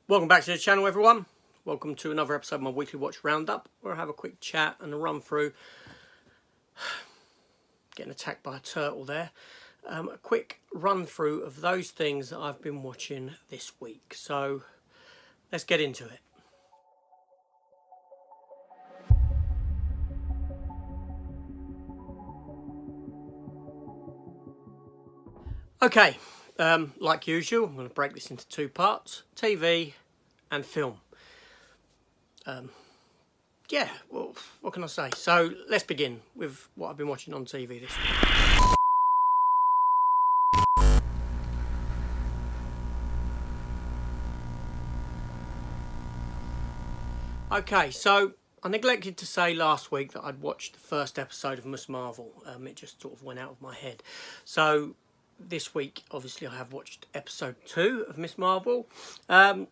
Welcome back to the channel, everyone. Welcome to another episode of my weekly watch roundup, where I have a quick chat and a run through. Getting attacked by a turtle there. A quick run through of those things that I've been watching this week. So let's get into it. Okay, like usual, I'm going to break this into two parts: TV and film. Yeah, well, what can I say? So let's begin with what I've been watching on TV this week. Okay, so I neglected to say last week that I'd watched the first episode of Ms. Marvel. It just sort of went out of my head. So this week, obviously, I have watched episode 2 of Ms. Marvel. I'm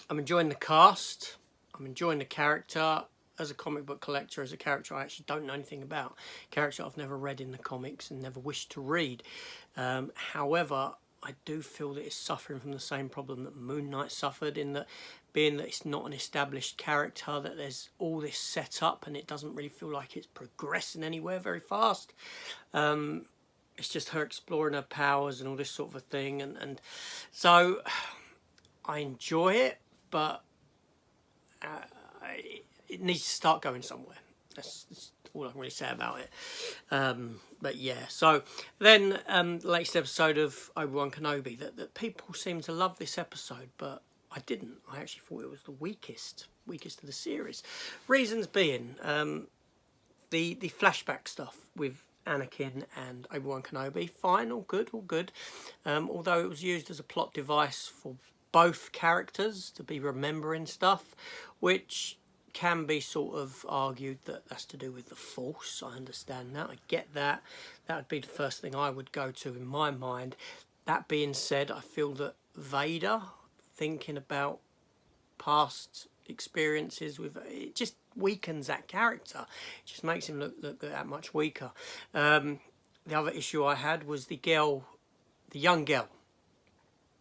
enjoying the cast. I'm enjoying the character. As a comic book collector, as a character I actually don't know anything about. Character I've never read in the comics and never wished to read. However, I do feel that it's suffering from the same problem that Moon Knight suffered, in that being that it's not an established character, that there's all this set up and it doesn't really feel like it's progressing anywhere very fast. It's just her exploring her powers and all this sort of a thing, and so I enjoy it, but it needs to start going somewhere. That's all I can really say about it. But yeah, so then the latest episode of Obi-Wan Kenobi, that people seem to love this episode, but I didn't. I actually thought it was the weakest of the series. Reasons being, the flashback stuff with Anakin and Obi-Wan Kenobi, fine, all good. Although it was used as a plot device for both characters to be remembering stuff, which can be sort of argued that that's to do with the Force. I understand that. I get that. That would be the first thing I would go to in my mind. That being said, I feel that Vader, thinking about past experiences with it, just weakens that character. It just makes him look that much weaker. The other issue I had was the young girl.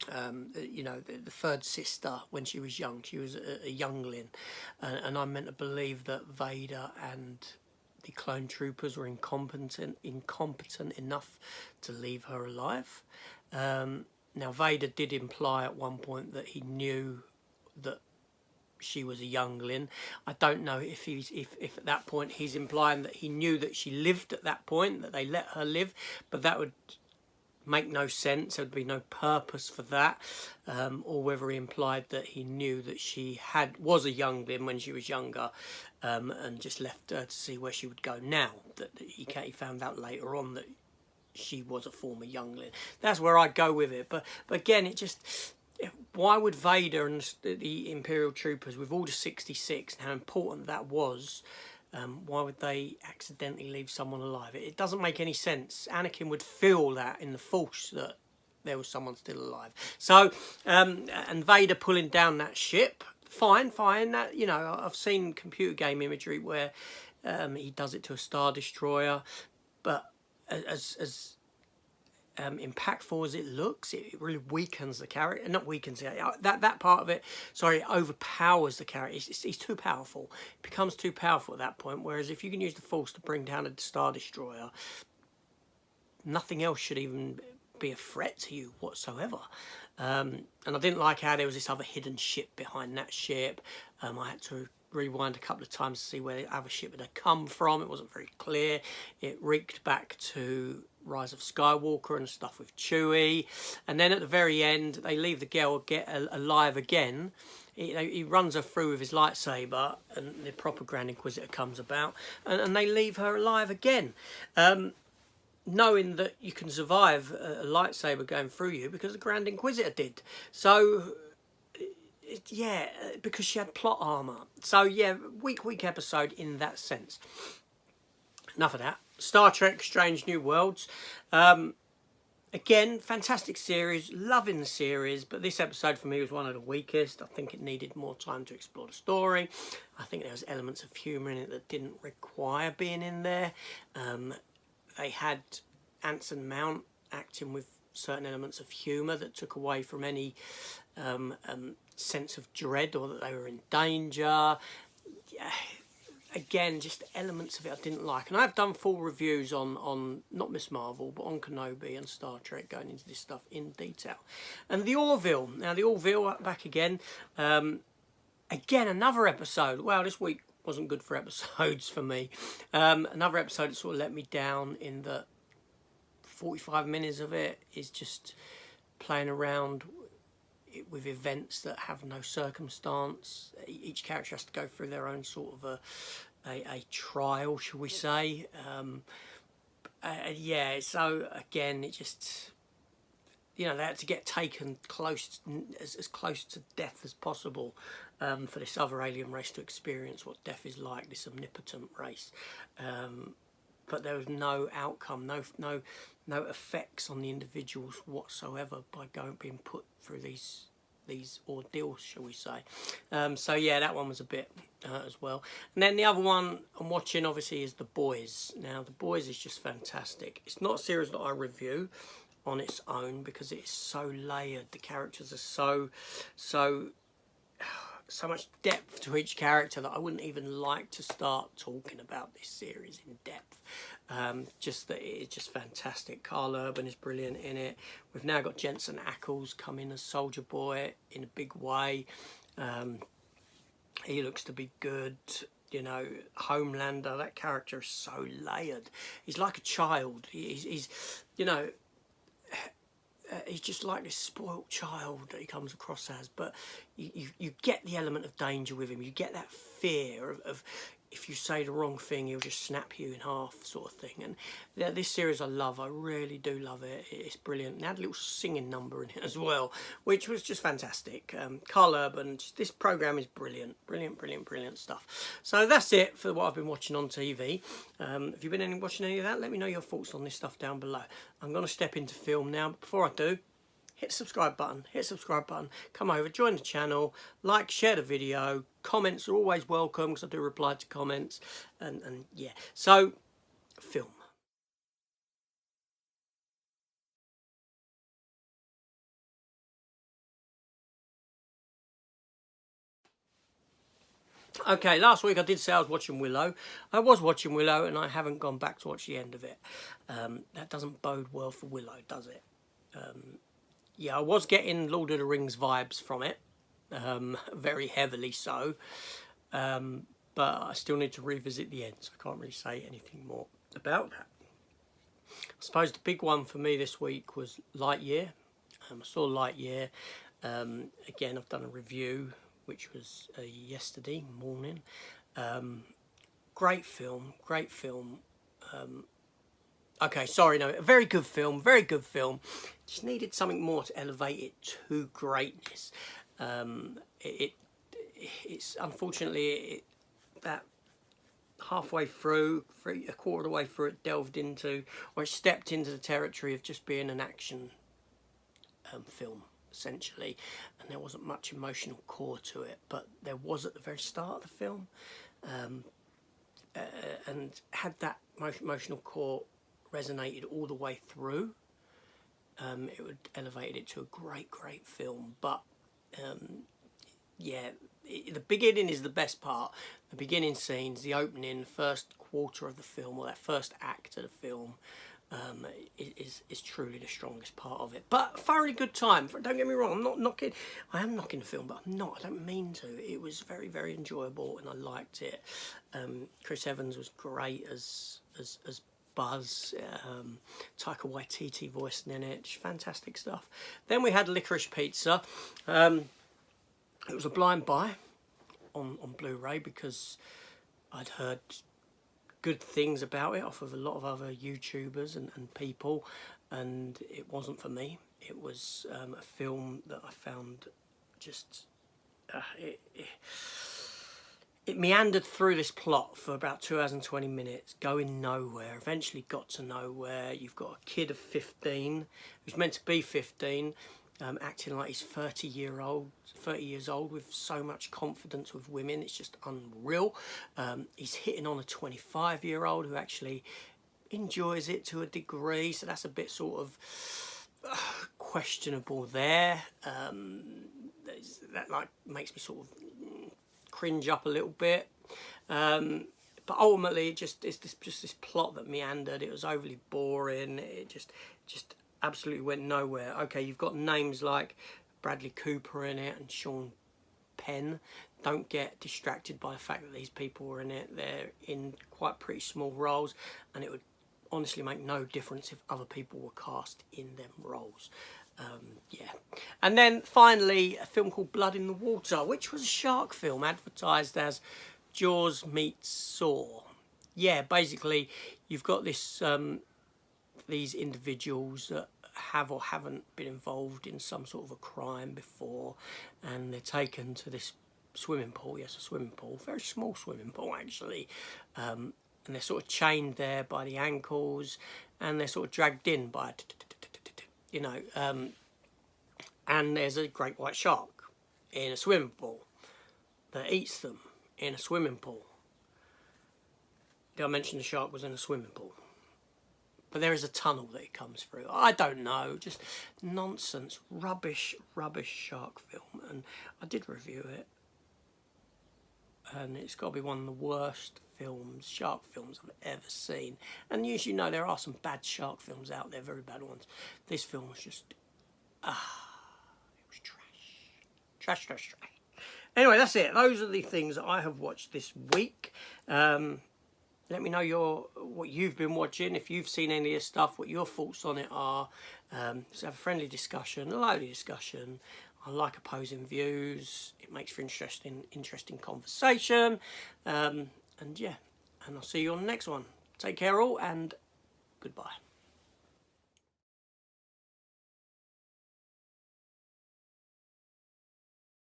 The third sister, when she was young, she was a youngling, and I'm meant to believe that Vader and the clone troopers were incompetent enough to leave her alive. Now Vader did imply at one point that he knew that she was a youngling. I don't know if at that point he's implying that he knew that she lived at that point, that they let her live, but that would make no sense. There would be no purpose for that, or whether he implied that he knew that she was a youngling when she was younger, and just left her to see where she would go now. That he found out later on that she was a former youngling. That's where I'd go with it. But again, it just, why would Vader and the Imperial troopers, with all the 66 and how important that was, why would they accidentally leave someone alive? It doesn't make any sense. Anakin would feel that in the Force, that there was someone still alive. So, and Vader pulling down that ship, fine. That, I've seen computer game imagery where he does it to a Star Destroyer, but as impactful as it looks, it really weakens the character. Not weakens it, that part of it, sorry, overpowers the character. He's too powerful. It becomes too powerful at that point, whereas if you can use the Force to bring down a Star Destroyer, nothing else should even be a threat to you whatsoever. And I didn't like how there was this other hidden ship behind that ship. I had to rewind a couple of times to see where the other ship had come from. It wasn't very clear. It reeked back to Rise of Skywalker and stuff with Chewie. And then at the very end, they leave the girl alive again. He runs her through with his lightsaber, and the proper Grand Inquisitor comes about, and they leave her alive again. Knowing that you can survive a lightsaber going through you because the Grand Inquisitor did. So, yeah, because she had plot armour. So, yeah, weak episode in that sense. Enough of that. Star Trek Strange New Worlds. Again, fantastic series. Loving the series. But this episode for me was one of the weakest. I think it needed more time to explore the story. I think there was elements of humour in it that didn't require being in there. They had Anson Mount acting with certain elements of humour that took away from any sense of dread or that they were in danger. Yeah, again, just elements of it I didn't like. And I've done full reviews on not Miss Marvel, but on Kenobi and Star Trek, going into this stuff in detail. And the Orville. Now, the Orville, back again. Again, another episode. Well, this week wasn't good for episodes for me. Another episode that sort of let me down in that 45 minutes of it is just playing around with events that have no circumstance. Each character has to go through their own sort of a trial, shall we say. Yeah, so again, it just, you know, they had to get taken close, as close to death as possible, for this other alien race to experience what death is like, this omnipotent race. But there was no outcome, no effects on the individuals whatsoever by being put through these ordeals, shall we say. So yeah, that one was a bit as well. And then the other one I'm watching, obviously, is The Boys. Now, The Boys is just fantastic. It's not a series that I review on its own because it's so layered. The characters are so much depth to each character that I wouldn't even like to start talking about this series in depth. Just that it is just fantastic. Carl Urban is brilliant in it. We've now got Jensen Ackles come in as Soldier Boy in a big way. He looks to be good. You know, Homelander, that character is so layered. He's like a child. He's you know, he's just like this spoilt child that he comes across as, but you get the element of danger with him. You get that fear of if you say the wrong thing, he'll just snap you in half, sort of thing. And yeah, this series I love. I really do love it. It's brilliant. And it had a little singing number in it as well, which was just fantastic. Carl Urban, this programme is brilliant. Brilliant stuff. So that's it for what I've been watching on TV. If you've been watching any of that, let me know your thoughts on this stuff down below. I'm going to step into film now, but before I do, hit the subscribe button, come over, join the channel, like, share the video. Comments are always welcome because I do reply to comments, and yeah, so film. Okay, last week I did say I was watching Willow. I was watching Willow and I haven't gone back to watch the end of it. That doesn't bode well for Willow, does it? Yeah, I was getting Lord of the Rings vibes from it, very heavily so, but I still need to revisit the end, so I can't really say anything more about that. I suppose the big one for me this week was Lightyear. I saw Lightyear. Again, I've done a review, which was yesterday morning. Great film. Okay, sorry, no, a very good film. Just needed something more to elevate it to greatness. It's unfortunately that halfway through, a quarter of the way through, it delved into, or it stepped into the territory of just being an action film, essentially, and there wasn't much emotional core to it, but there was at the very start of the film, and had that emotional core resonated all the way through, it would elevate it to a great film. But yeah, the beginning is the best part. The beginning scenes, the opening, first quarter of the film, or that first act of the film, is truly the strongest part of it. But a thoroughly good time. Don't get me wrong, I'm not knocking. I am knocking the film, but I'm not. I don't mean to. It was very enjoyable, and I liked it. Chris Evans was great as Buzz. Taika Waititi voicing in it. Just fantastic stuff. Then we had Licorice Pizza. It was a blind buy on Blu-ray because I'd heard good things about it off of a lot of other YouTubers and people, and it wasn't for me. It was a film that I found just it meandered through this plot for about 2 hours and 20 minutes, going nowhere. Eventually got to nowhere. You've got a kid of 15 who's meant to be 15, acting like he's 30 years old with so much confidence with women. It's just unreal. He's hitting on a 25-year-old who actually enjoys it to a degree, so that's a bit sort of questionable there. That like makes me sort of cringe up a little bit. But ultimately, it's just this plot that meandered. It was overly boring. It just absolutely went nowhere. Okay, you've got names like Bradley Cooper in it and Sean Penn. Don't get distracted by the fact that these people were in it. They're in quite pretty small roles, and it would honestly make no difference if other people were cast in them roles. Yeah. And then finally, a film called Blood in the Water, which was a shark film advertised as Jaws meets Saw. Yeah, basically, you've got this these individuals that have or haven't been involved in some sort of a crime before, and they're taken to this swimming pool. Yes, a swimming pool, very small swimming pool actually, and they're sort of chained there by the ankles, and they're sort of dragged in by, you know, and there's a great white shark in a swimming pool that eats them in a swimming pool. Did I mention the shark was in a swimming pool? But there is a tunnel that it comes through. I don't know, just nonsense, rubbish shark film. And I did review it, and it's got to be one of the worst shark films I've ever seen. And as you know, there are some bad shark films out there, very bad ones. This film was just, it was trash. Trash. Anyway, that's it. Those are the things that I have watched this week. Let me know what you've been watching, if you've seen any of this stuff, what your thoughts on it are. Let's have a friendly discussion, a lively discussion. I like opposing views. It makes for interesting conversation. And yeah, and I'll see you on the next one. Take care all, and goodbye.